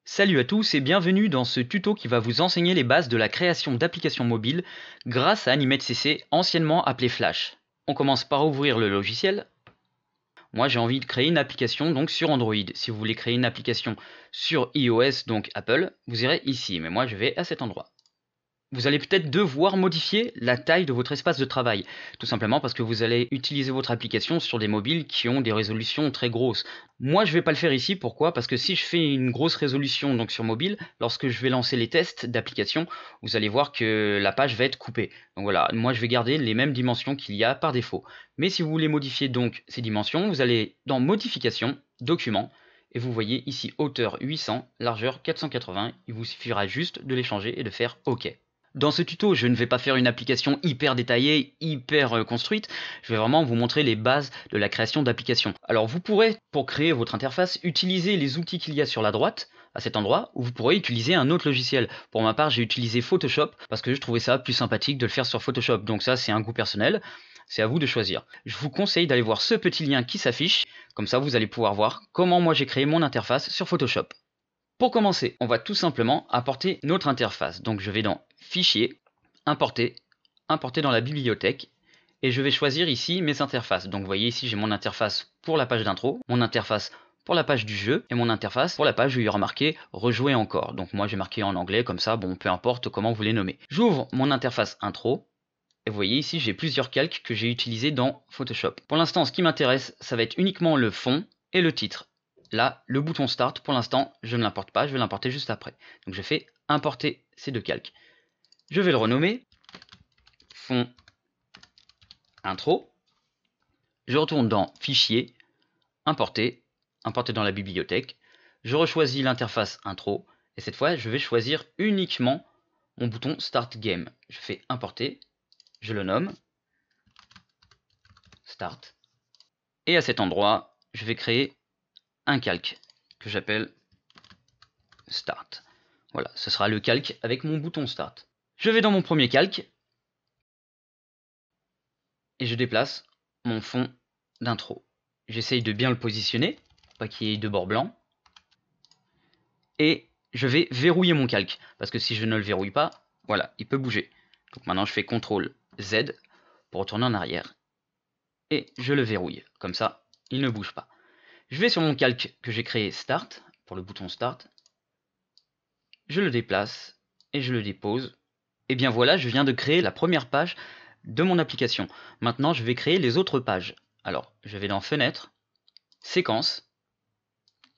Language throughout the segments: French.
Salut à tous et bienvenue dans ce tuto qui va vous enseigner les bases de la création d'applications mobiles grâce à Animate CC, anciennement appelé Flash. On commence par ouvrir le logiciel. Moi j'ai envie de créer une application donc sur Android. Si vous voulez créer une application sur iOS, donc Apple, vous irez ici, mais moi je vais à cet endroit. Vous allez peut-être devoir modifier la taille de votre espace de travail, tout simplement parce que vous allez utiliser votre application sur des mobiles qui ont des résolutions très grosses. Moi je ne vais pas le faire ici, pourquoi? Parce que si je fais une grosse résolution donc sur mobile, lorsque je vais lancer les tests d'application, vous allez voir que la page va être coupée. Donc voilà, moi je vais garder les mêmes dimensions qu'il y a par défaut. Mais si vous voulez modifier donc ces dimensions, vous allez dans Modification, Documents, et vous voyez ici hauteur 800, largeur 480, il vous suffira juste de les changer et de faire OK. Dans ce tuto, je ne vais pas faire une application hyper détaillée, hyper construite, je vais vraiment vous montrer les bases de la création d'applications. Alors vous pourrez, pour créer votre interface, utiliser les outils qu'il y a sur la droite, à cet endroit, ou vous pourrez utiliser un autre logiciel. Pour ma part, j'ai utilisé Photoshop, parce que je trouvais ça plus sympathique de le faire sur Photoshop, donc ça c'est un goût personnel, c'est à vous de choisir. Je vous conseille d'aller voir ce petit lien qui s'affiche, comme ça vous allez pouvoir voir comment moi j'ai créé mon interface sur Photoshop. Pour commencer, on va tout simplement importer notre interface. Donc je vais dans Fichier, Importer, Importer dans la bibliothèque, et je vais choisir ici mes interfaces. Donc vous voyez ici j'ai mon interface pour la page d'intro, mon interface pour la page du jeu, et mon interface pour la page où il y aura marqué Rejouer encore. Donc moi j'ai marqué en anglais, comme ça, bon peu importe comment vous les nommez. J'ouvre mon interface intro, et vous voyez ici j'ai plusieurs calques que j'ai utilisés dans Photoshop. Pour l'instant ce qui m'intéresse, ça va être uniquement le fond et le titre. Là, le bouton Start, pour l'instant, je ne l'importe pas, je vais l'importer juste après. Donc je fais importer ces deux calques. Je vais le renommer fond intro. Je retourne dans Fichier, Importer, Importer dans la bibliothèque. Je rechoisis l'interface intro. Et cette fois, je vais choisir uniquement mon bouton Start Game. Je fais importer, je le nomme Start. Et à cet endroit, je vais créer un calque que j'appelle Start. Voilà, ce sera le calque avec mon bouton Start. Je vais dans mon premier calque et je déplace mon fond d'intro. J'essaye de bien le positionner, pas qu'il y ait de bord blanc. Et je vais verrouiller mon calque, parce que si je ne le verrouille pas, voilà, il peut bouger. Donc maintenant je fais CTRL Z pour retourner en arrière. Et je le verrouille, comme ça, il ne bouge pas. Je vais sur mon calque que j'ai créé Start, pour le bouton Start. Je le déplace et je le dépose. Et bien voilà, je viens de créer la première page de mon application. Maintenant, je vais créer les autres pages. Alors, je vais dans Fenêtre, Séquences,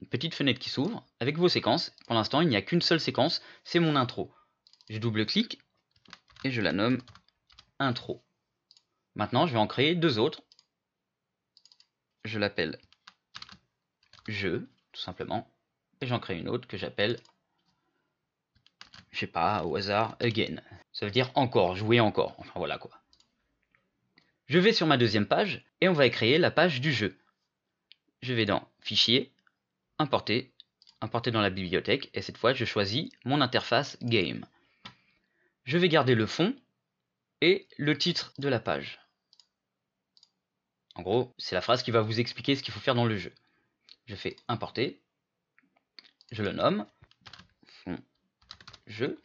une petite fenêtre qui s'ouvre avec vos séquences. Pour l'instant, il n'y a qu'une seule séquence, c'est mon intro. Je double-clique et je la nomme Intro. Maintenant, je vais en créer deux autres. Je l'appelle Jeu, tout simplement. Et j'en crée une autre que j'appelle, je sais pas, au hasard, Again. Ça veut dire encore, jouer encore. Enfin voilà quoi. Je vais sur ma deuxième page et on va créer la page du jeu. Je vais dans Fichier, Importer, Importer dans la bibliothèque, et cette fois je choisis mon interface Game. Je vais garder le fond et le titre de la page. En gros, c'est la phrase qui va vous expliquer ce qu'il faut faire dans le jeu. Je fais Importer, je le nomme, fond, jeu.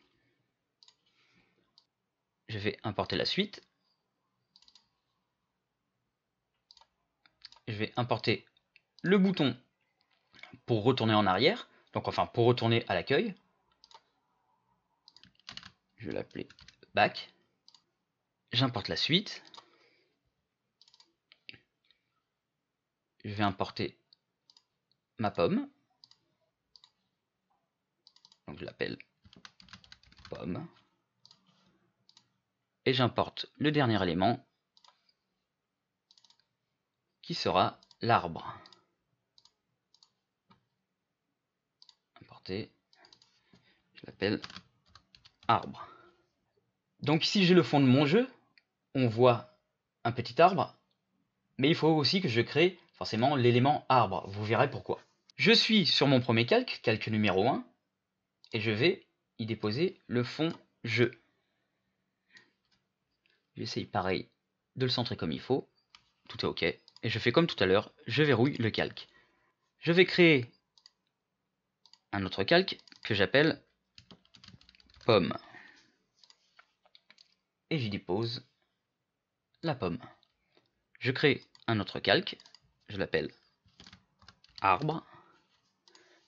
Je vais importer la suite. Je vais importer le bouton pour retourner en arrière, donc enfin pour retourner à l'accueil. Je vais l'appeler Back. J'importe la suite. Je vais importer ma pomme. Donc je l'appelle pomme. Et j'importe le dernier élément qui sera l'arbre. Importer. Je l'appelle arbre. Donc ici j'ai le fond de mon jeu. On voit un petit arbre. Mais il faut aussi que je crée forcément l'élément arbre. Vous verrez pourquoi. Je suis sur mon premier calque, calque numéro 1. Et je vais y déposer le fond jeu. J'essaye pareil de le centrer comme il faut. Tout est OK. Et je fais comme tout à l'heure, je verrouille le calque. Je vais créer un autre calque que j'appelle pomme. Et j'y dépose la pomme. Je crée un autre calque, je l'appelle arbre,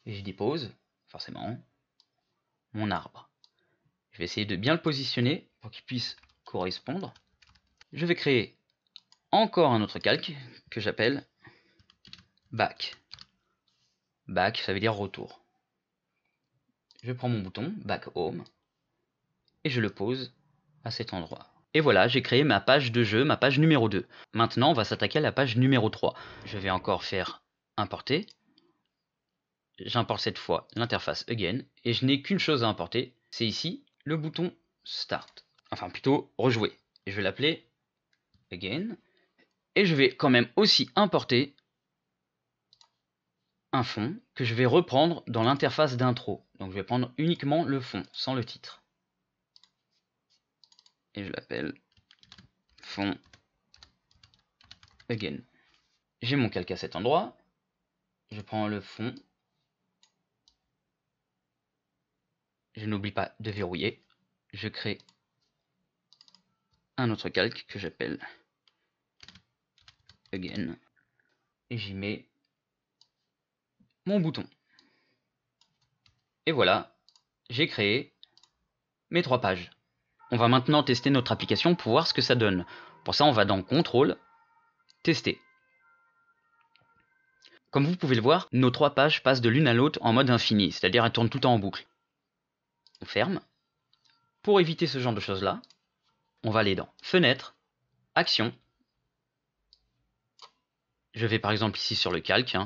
et j'y dépose forcément mon arbre. Je vais essayer de bien le positionner pour qu'il puisse correspondre. Je vais créer encore un autre calque que j'appelle back. Back, ça veut dire retour. Je prends mon bouton back home et je le pose à cet endroit. Et voilà, j'ai créé ma page de jeu, ma page numéro 2. Maintenant, on va s'attaquer à la page numéro 3. Je vais encore faire importer. J'importe cette fois l'interface again et je n'ai qu'une chose à importer, c'est ici le bouton start. Enfin plutôt rejouer. Et je vais l'appeler again. Et je vais quand même aussi importer un fond que je vais reprendre dans l'interface d'intro. Donc je vais prendre uniquement le fond, sans le titre. Et je l'appelle fond again. J'ai mon calque à cet endroit. Je prends le fond. Je n'oublie pas de verrouiller. Je crée un autre calque que j'appelle again. Et j'y mets mon bouton. Et voilà, j'ai créé mes 3 pages. On va maintenant tester notre application pour voir ce que ça donne. Pour ça, on va dans Contrôle, Tester. Comme vous pouvez le voir, nos 3 pages passent de l'une à l'autre en mode infini, c'est-à-dire elles tournent tout le temps en boucle. On ferme. Pour éviter ce genre de choses-là, on va aller dans Fenêtre, Action. Je vais par exemple ici sur le calque.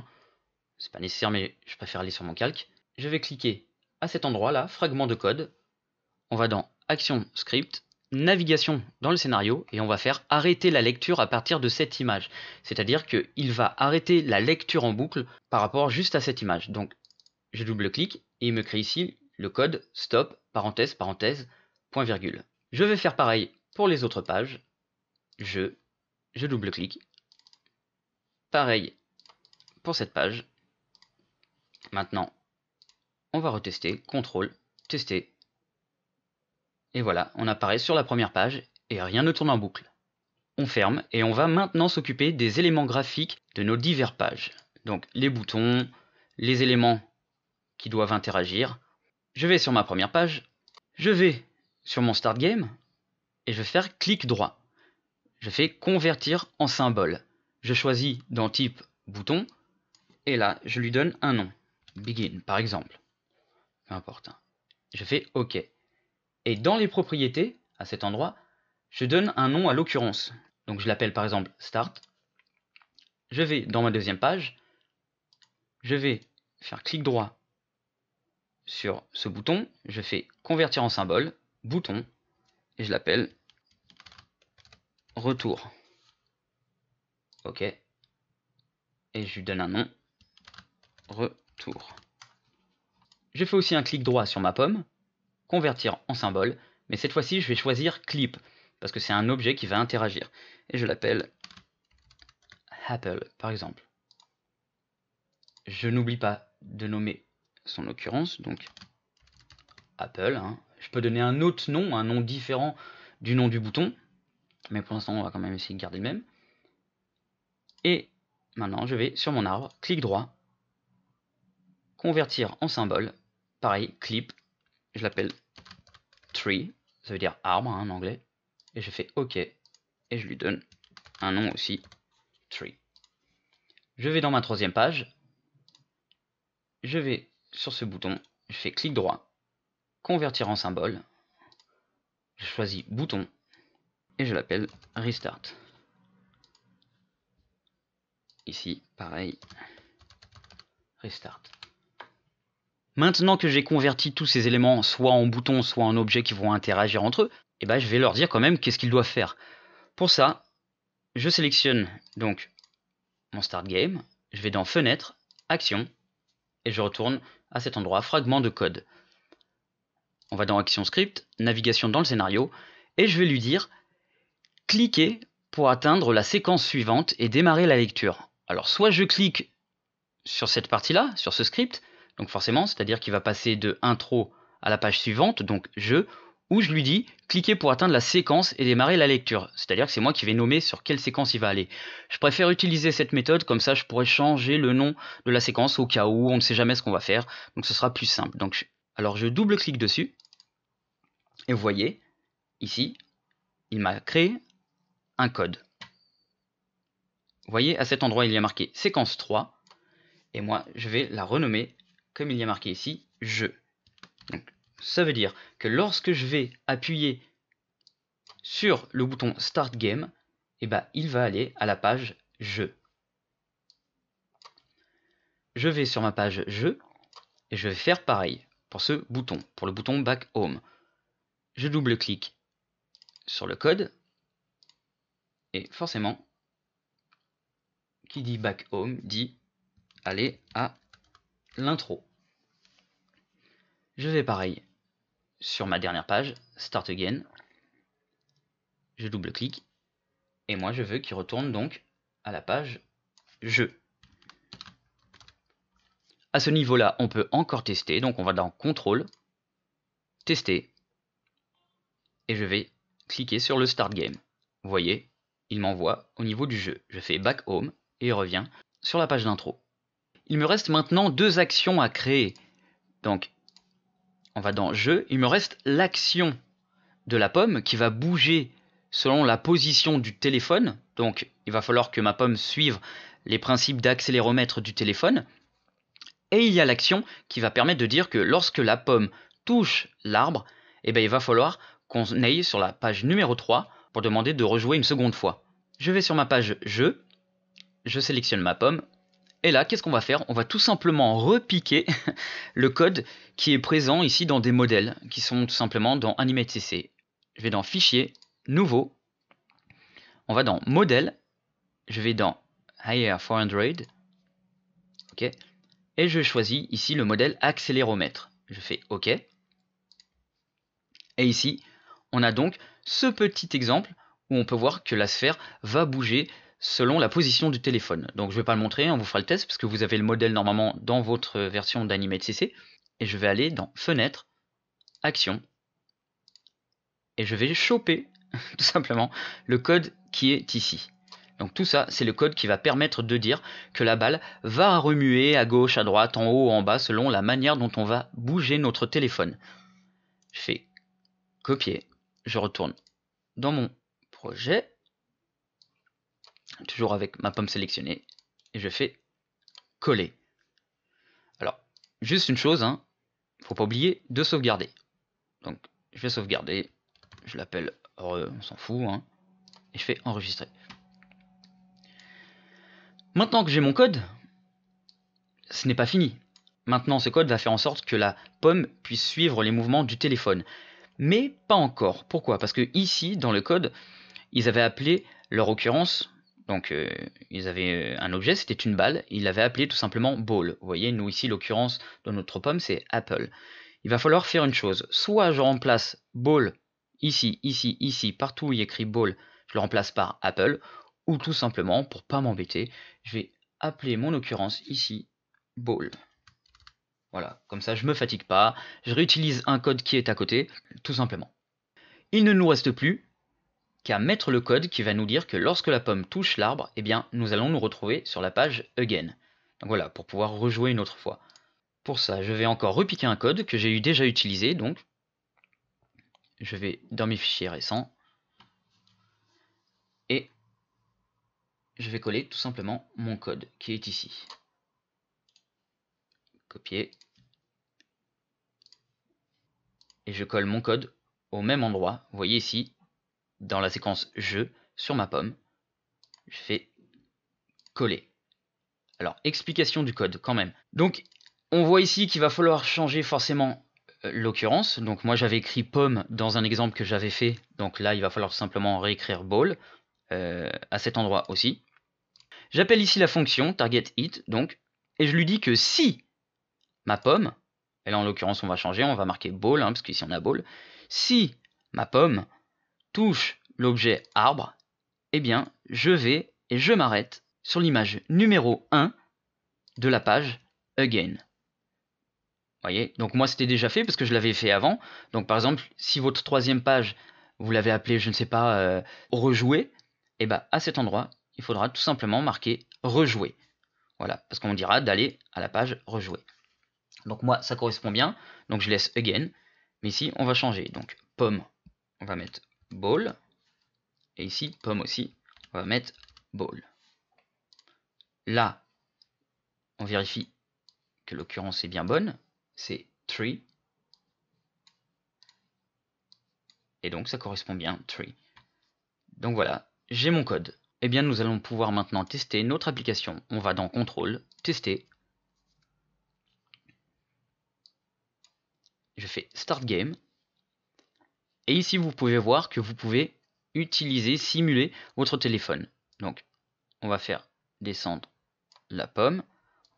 C'est pas nécessaire, mais je préfère aller sur mon calque. Je vais cliquer à cet endroit-là, Fragment de code. On va dans Action, Script, Navigation dans le scénario, et on va faire arrêter la lecture à partir de cette image. C'est-à-dire qu'il va arrêter la lecture en boucle par rapport juste à cette image. Donc, je double-clique et il me crée ici le code stop, parenthèse, parenthèse, point virgule. Je vais faire pareil pour les autres pages. Je double-clique. Pareil pour cette page. Maintenant, on va retester, contrôle, tester. Et voilà, on apparaît sur la première page et rien ne tourne en boucle. On ferme et on va maintenant s'occuper des éléments graphiques de nos diverses pages. Donc les boutons, les éléments qui doivent interagir. Je vais sur ma première page, je vais sur mon start game et je vais faire clic droit. Je fais convertir en symbole. Je choisis dans type bouton et là je lui donne un nom. Begin par exemple. Peu importe. Je fais OK. Et dans les propriétés, à cet endroit, je donne un nom à l'occurrence. Donc je l'appelle par exemple Start. Je vais dans ma deuxième page. Je vais faire clic droit sur ce bouton. Je fais convertir en symbole, bouton. Et je l'appelle Retour. OK. Et je lui donne un nom. Retour. Je fais aussi un clic droit sur ma pomme. Convertir en symbole, mais cette fois-ci je vais choisir clip parce que c'est un objet qui va interagir et je l'appelle Apple par exemple. Je n'oublie pas de nommer son occurrence, donc Apple. Je peux donner un autre nom, un nom différent du nom du bouton, mais pour l'instant on va quand même essayer de garder le même. Et maintenant je vais sur mon arbre, clic droit, convertir en symbole, pareil, clip, je l'appelle tree, ça veut dire arbre en anglais, et je fais OK, et je lui donne un nom aussi, tree. Je vais dans ma troisième page, je vais sur ce bouton, je fais clic droit, convertir en symbole, je choisis bouton, et je l'appelle restart. Ici, pareil, restart. Maintenant que j'ai converti tous ces éléments soit en boutons, soit en objets qui vont interagir entre eux, et ben je vais leur dire quand même qu'est-ce qu'ils doivent faire. Pour ça, je sélectionne donc mon start game, je vais dans fenêtre, action, et je retourne à cet endroit, fragment de code. On va dans action script, navigation dans le scénario, et je vais lui dire cliquez pour atteindre la séquence suivante et démarrer la lecture. Alors soit je clique sur cette partie-là, sur ce script, Donc forcément, c'est-à-dire qu'il va passer de intro à la page suivante, donc je, où je lui dis cliquez pour atteindre la séquence et démarrer la lecture. C'est-à-dire que c'est moi qui vais nommer sur quelle séquence il va aller. Je préfère utiliser cette méthode, comme ça je pourrais changer le nom de la séquence au cas où on ne sait jamais ce qu'on va faire. Donc ce sera plus simple. Donc, alors je double-clique dessus. Et vous voyez, ici, il m'a créé un code. Vous voyez, à cet endroit, il y a marqué séquence 3. Et moi, je vais la renommer, comme il y a marqué ici, jeu. Donc, ça veut dire que lorsque je vais appuyer sur le bouton Start Game, eh ben, il va aller à la page jeu. Je vais sur ma page jeu et je vais faire pareil pour ce bouton, pour le bouton Back Home. Je double-clique sur le code et forcément, qui dit Back Home dit aller à l'intro. Je vais pareil sur ma dernière page, Start Again. Je double-clique et moi je veux qu'il retourne donc à la page jeu. À ce niveau-là, on peut encore tester, donc on va dans Contrôle, Tester, et je vais cliquer sur le Start Game. Vous voyez, il m'envoie au niveau du jeu. Je fais Back Home et il revient sur la page d'intro. Il me reste maintenant deux actions à créer. Donc, on va dans Jeu, il me reste l'action de la pomme qui va bouger selon la position du téléphone. Donc, il va falloir que ma pomme suive les principes d'accéléromètre du téléphone. Et il y a l'action qui va permettre de dire que lorsque la pomme touche l'arbre, eh ben, il va falloir qu'on aille sur la page numéro 3 pour demander de rejouer une seconde fois. Je vais sur ma page Jeu, je sélectionne ma pomme, et là, qu'est-ce qu'on va faire? On va tout simplement repiquer le code qui est présent ici dans des modèles, qui sont tout simplement dans AnimateCC. Je vais dans Fichier, Nouveau, on va dans Modèle, je vais dans Higher 400, ok, et je choisis ici le modèle accéléromètre. Je fais OK. Et ici, on a donc ce petit exemple où on peut voir que la sphère va bouger selon la position du téléphone. Donc je ne vais pas le montrer, on vous fera le test parce que vous avez le modèle normalement dans votre version d'AnimateCC. Et je vais aller dans Fenêtre, Action, et je vais choper tout simplement le code qui est ici. Donc tout ça, c'est le code qui va permettre de dire que la balle va remuer à gauche, à droite, en haut, en bas, selon la manière dont on va bouger notre téléphone. Je fais copier, je retourne dans mon projet, toujours avec ma pomme sélectionnée, et je fais coller. Alors, juste une chose, hein, faut pas oublier de sauvegarder. Donc, je vais sauvegarder, je l'appelle on s'en fout, hein, et je fais enregistrer. Maintenant que j'ai mon code, ce n'est pas fini. Maintenant, ce code va faire en sorte que la pomme puisse suivre les mouvements du téléphone. Mais pas encore. Pourquoi? Parce que ici, dans le code, ils avaient appelé leur occurrence, donc ils avaient un objet, c'était une balle, ils l'avaient appelé tout simplement ball. Vous voyez, nous ici, l'occurrence de notre pomme, c'est apple. Il va falloir faire une chose. Soit je remplace ball ici, ici, ici, partout où il y a écrit ball, je le remplace par apple, ou tout simplement, pour pas m'embêter, je vais appeler mon occurrence ici ball. Voilà, comme ça je me fatigue pas, je réutilise un code qui est à côté, tout simplement. Il ne nous reste plus qu'à mettre le code qui va nous dire que lorsque la pomme touche l'arbre, eh bien nous allons nous retrouver sur la page Again. Donc voilà, pour pouvoir rejouer une autre fois. Pour ça, je vais encore repiquer un code que j'ai déjà utilisé, donc je vais dans mes fichiers récents et je vais coller tout simplement mon code qui est ici. Copier. Et je colle mon code au même endroit. Vous voyez ici, dans la séquence jeu, sur ma pomme, je fais coller. Alors, explication du code quand même. Donc, on voit ici qu'il va falloir changer forcément l'occurrence. Donc, moi, j'avais écrit pomme dans un exemple que j'avais fait. Donc là, il va falloir simplement réécrire ball à cet endroit aussi. J'appelle ici la fonction targetHit, donc, et je lui dis que si ma pomme, et là en l'occurrence on va changer, on va marquer ball, hein, parce qu'ici on a ball, si ma pomme touche l'objet arbre, eh bien je vais et je m'arrête sur l'image numéro 1 de la page Again. Voyez, donc moi c'était déjà fait parce que je l'avais fait avant. Donc par exemple, si votre troisième page, vous l'avez appelée, je ne sais pas, rejouer, et ben à cet endroit, il faudra tout simplement marquer rejouer. Voilà, parce qu'on dira d'aller à la page rejouer. Donc moi, ça correspond bien, donc je laisse again. Mais ici, on va changer. Donc pomme, on va mettre ball. Et ici, pomme aussi, on va mettre ball. Là, on vérifie que l'occurrence est bien bonne. C'est tree. Et donc ça correspond bien, tree. Donc voilà, j'ai mon code. Eh bien nous allons pouvoir maintenant tester notre application. On va dans contrôle, tester. Je fais start game. Et ici vous pouvez voir que vous pouvez utiliser, simuler votre téléphone. Donc on va faire descendre la pomme.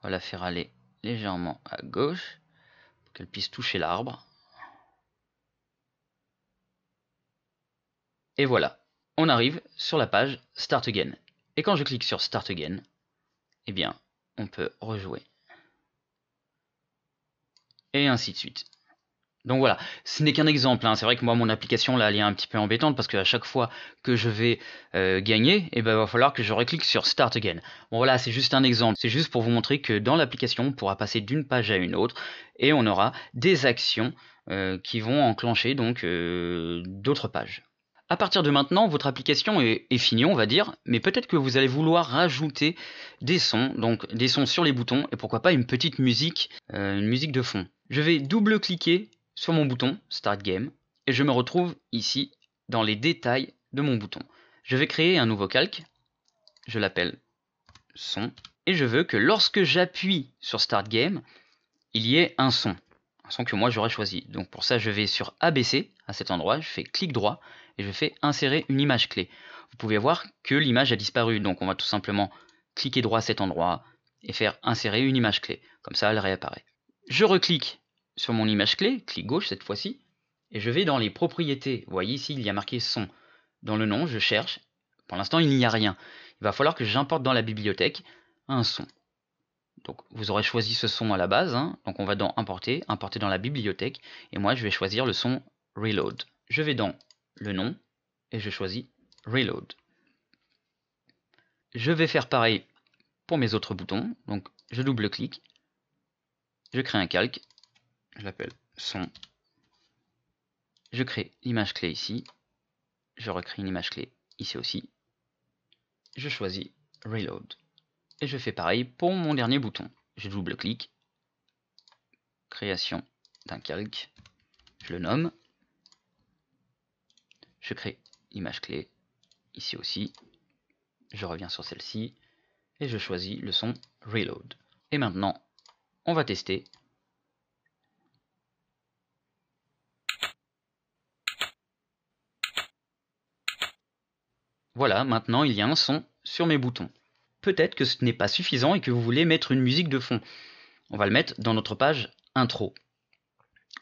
On va la faire aller légèrement à gauche pour qu'elle puisse toucher l'arbre. Et voilà, on arrive sur la page Start Again. Et quand je clique sur Start Again, eh bien, on peut rejouer. Et ainsi de suite. Donc voilà, ce n'est qu'un exemple, hein. C'est vrai que moi mon application là elle est un petit peu embêtante parce qu'à chaque fois que je vais gagner, eh ben, il va falloir que je reclique sur Start Again. Bon voilà, c'est juste un exemple, c'est juste pour vous montrer que dans l'application on pourra passer d'une page à une autre et on aura des actions qui vont enclencher donc d'autres pages. À partir de maintenant, votre application est finie, on va dire, mais peut-être que vous allez vouloir rajouter des sons, donc des sons sur les boutons, et pourquoi pas une petite musique, une musique de fond. Je vais double-cliquer sur mon bouton Start Game, et je me retrouve ici dans les détails de mon bouton. Je vais créer un nouveau calque, je l'appelle son, et je veux que lorsque j'appuie sur Start Game, il y ait un son que moi j'aurais choisi. Donc pour ça, je vais sur ABC, à cet endroit, je fais clic droit, et je fais insérer une image clé. Vous pouvez voir que l'image a disparu, donc on va tout simplement cliquer droit à cet endroit, et faire insérer une image clé. Comme ça, elle réapparaît. Je reclique sur mon image clé, clic gauche cette fois-ci, et je vais dans les propriétés. Vous voyez ici, il y a marqué son. Dans le nom, je cherche. Pour l'instant, il n'y a rien. Il va falloir que j'importe dans la bibliothèque un son. Donc vous aurez choisi ce son à la base, hein. Donc on va dans importer, importer dans la bibliothèque, et moi je vais choisir le son Reload. Je vais dans le nom, et je choisis Reload. Je vais faire pareil pour mes autres boutons, donc je double-clique, je crée un calque, je l'appelle son, je crée l'image clé ici, je recrée une image clé ici aussi, je choisis Reload. Et je fais pareil pour mon dernier bouton. Je double-clique, création d'un calque, je le nomme, je crée l'image clé, ici aussi, je reviens sur celle-ci, et je choisis le son Reload. Et maintenant, on va tester. Voilà, maintenant il y a un son sur mes boutons. Peut-être que ce n'est pas suffisant et que vous voulez mettre une musique de fond. On va le mettre dans notre page intro.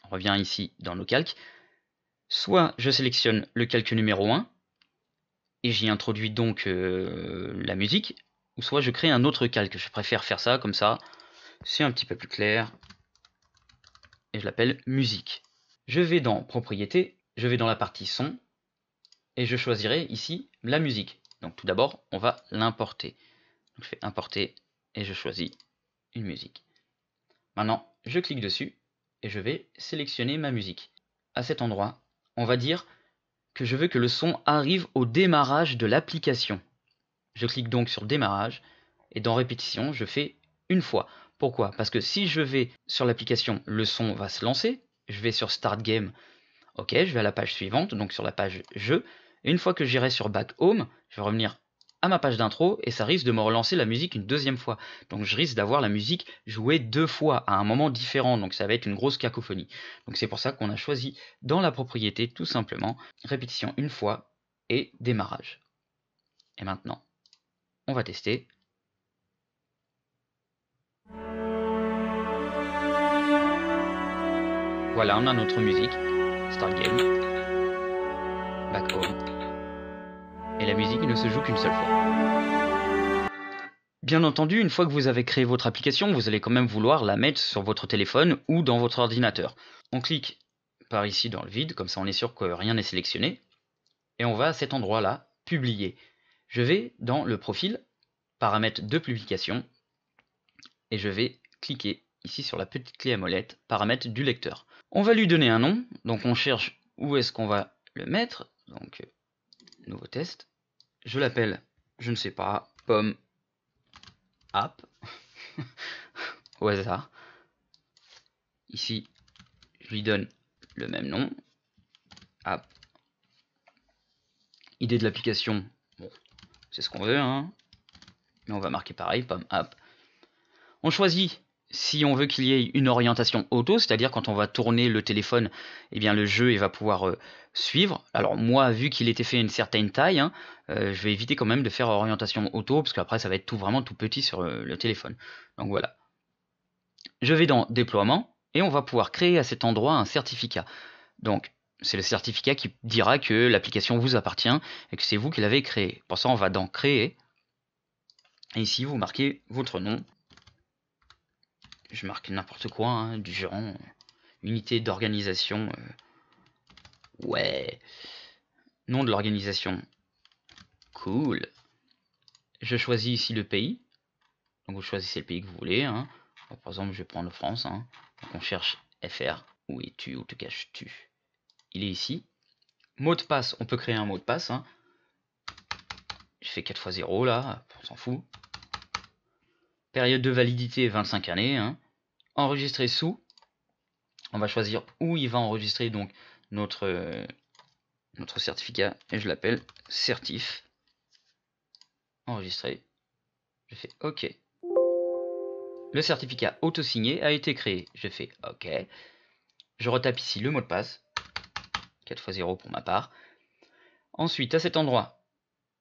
On revient ici dans nos calques. Soit je sélectionne le calque numéro 1, et j'y introduis donc la musique, ou soit je crée un autre calque. Je préfère faire ça comme ça, c'est un petit peu plus clair, et je l'appelle musique. Je vais dans propriétés, je vais dans la partie son, et je choisirai ici la musique. Donc tout d'abord, on va l'importer. Je fais importer, et je choisis une musique. Maintenant, je clique dessus, et je vais sélectionner ma musique. À cet endroit, on va dire que je veux que le son arrive au démarrage de l'application. Je clique donc sur démarrage et dans répétition, je fais une fois. Pourquoi? Parce que si je vais sur l'application, le son va se lancer. Je vais sur Start Game. Ok, je vais à la page suivante, donc sur la page jeu. Et une fois que j'irai sur Back Home, je vais revenir à ma page d'intro et ça risque de me relancer la musique une deuxième fois. Donc je risque d'avoir la musique jouée deux fois à un moment différent. Donc ça va être une grosse cacophonie. Donc c'est pour ça qu'on a choisi dans la propriété tout simplement répétition une fois et démarrage. Et maintenant, on va tester. Voilà, on a notre musique. Start Game. Back Home. Et la musique ne se joue qu'une seule fois. Bien entendu, une fois que vous avez créé votre application, vous allez quand même vouloir la mettre sur votre téléphone ou dans votre ordinateur. On clique par ici dans le vide, comme ça on est sûr que rien n'est sélectionné. Et on va à cet endroit-là, publier. Je vais dans le profil, paramètres de publication, et je vais cliquer ici sur la petite clé à molette, paramètres du lecteur. On va lui donner un nom, donc on cherche où est-ce qu'on va le mettre, donc nouveau test. Je l'appelle, je ne sais pas, pomme app, au hasard. Ici, je lui donne le même nom, app. Idée de l'application, bon, c'est ce qu'on veut, hein. Mais on va marquer pareil, pomme app. On choisit si on veut qu'il y ait une orientation auto, c'est-à-dire quand on va tourner le téléphone, eh bien le jeu il va pouvoir suivre. Alors moi, vu qu'il était fait à une certaine taille, hein, je vais éviter quand même de faire orientation auto, parce qu'après ça va être vraiment tout petit sur le téléphone. Donc voilà. Je vais dans déploiement, et on va pouvoir créer à cet endroit un certificat. Donc c'est le certificat qui dira que l'application vous appartient, et que c'est vous qui l'avez créé. Pour ça on va dans créer, et ici vous marquez votre nom. Je marque n'importe quoi, hein, du genre unité d'organisation. Ouais. Nom de l'organisation. Cool. Je choisis ici le pays. Donc vous choisissez le pays que vous voulez. Hein. Par exemple, je vais prendre France. Hein. Donc on cherche FR. Où es-tu? Où te caches-tu? Il est ici. Mot de passe. On peut créer un mot de passe. Hein. Je fais 4x0 là. On s'en fout. Période de validité 25 années. Hein. Enregistrer sous. On va choisir où il va enregistrer donc notre certificat. Et je l'appelle certif. Enregistrer. Je fais OK. Le certificat auto-signé a été créé. Je fais OK. Je retape ici le mot de passe. 4x0 pour ma part. Ensuite, à cet endroit,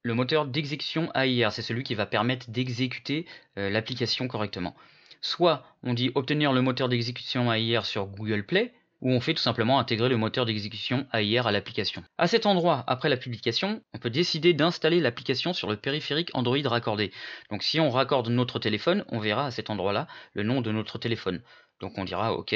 le moteur d'exécution AIR, c'est celui qui va permettre d'exécuter l'application correctement. Soit on dit obtenir le moteur d'exécution AIR sur Google Play, ou on fait tout simplement intégrer le moteur d'exécution AIR à l'application. À cet endroit, après la publication, on peut décider d'installer l'application sur le périphérique Android raccordé. Donc si on raccorde notre téléphone, on verra à cet endroit-là le nom de notre téléphone. Donc on dira OK,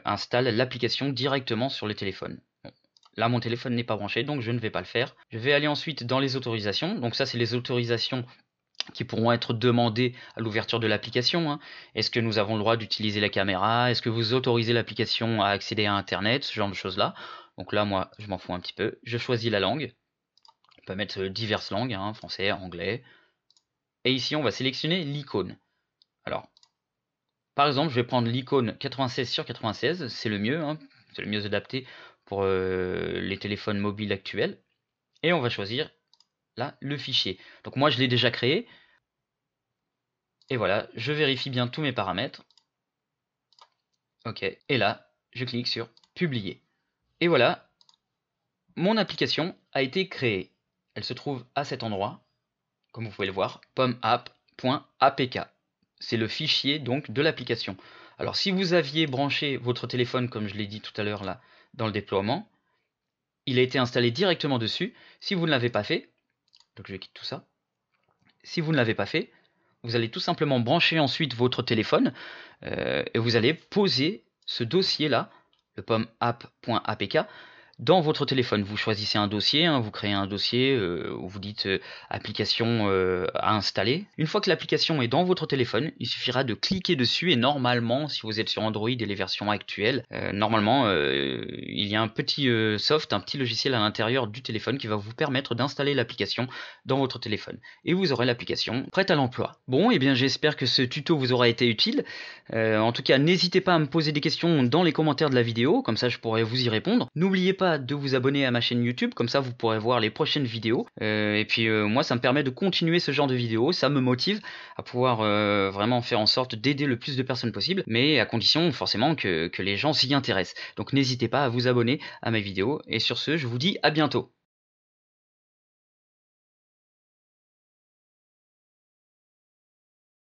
installe l'application directement sur le téléphone. Bon. Là mon téléphone n'est pas branché, donc je ne vais pas le faire. Je vais aller ensuite dans les autorisations. Donc ça c'est les autorisations qui pourront être demandées à l'ouverture de l'application. Hein. Est-ce que nous avons le droit d'utiliser la caméra? Est-ce que vous autorisez l'application à accéder à Internet? Ce genre de choses-là. Donc là, moi, je m'en fous un petit peu. Je choisis la langue. On peut mettre diverses langues, hein, français, anglais. Et ici, on va sélectionner l'icône. Alors, par exemple, je vais prendre l'icône 96/96. C'est le mieux, hein, c'est le mieux adapté pour les téléphones mobiles actuels. Et on va choisir là le fichier. Donc moi je l'ai déjà créé. Et voilà, je vérifie bien tous mes paramètres. OK. Et là, je clique sur publier. Et voilà, mon application a été créée. Elle se trouve à cet endroit, comme vous pouvez le voir, pommeapp.apk. C'est le fichier donc de l'application. Alors si vous aviez branché votre téléphone, comme je l'ai dit tout à l'heure là, dans le déploiement, il a été installé directement dessus. Si vous ne l'avez pas fait, donc je quitte tout ça. Si vous ne l'avez pas fait, vous allez tout simplement brancher ensuite votre téléphone et vous allez poser ce dossier-là, le pommeapp.apk, dans votre téléphone. Vous choisissez un dossier, hein, vous créez un dossier où vous dites application à installer. Une fois que l'application est dans votre téléphone, il suffira de cliquer dessus et normalement, si vous êtes sur Android et les versions actuelles, normalement il y a un petit soft, un petit logiciel à l'intérieur du téléphone qui va vous permettre d'installer l'application dans votre téléphone. Et vous aurez l'application prête à l'emploi. Bon, et bien j'espère que ce tuto vous aura été utile. En tout cas, n'hésitez pas à me poser des questions dans les commentaires de la vidéo, comme ça je pourrai vous y répondre. N'oubliez pas de vous abonner à ma chaîne YouTube, comme ça vous pourrez voir les prochaines vidéos. Et puis moi ça me permet de continuer ce genre de vidéos, ça me motive à pouvoir vraiment faire en sorte d'aider le plus de personnes possible, mais à condition forcément que les gens s'y intéressent. Donc n'hésitez pas à vous abonner à mes vidéos, et sur ce je vous dis à bientôt.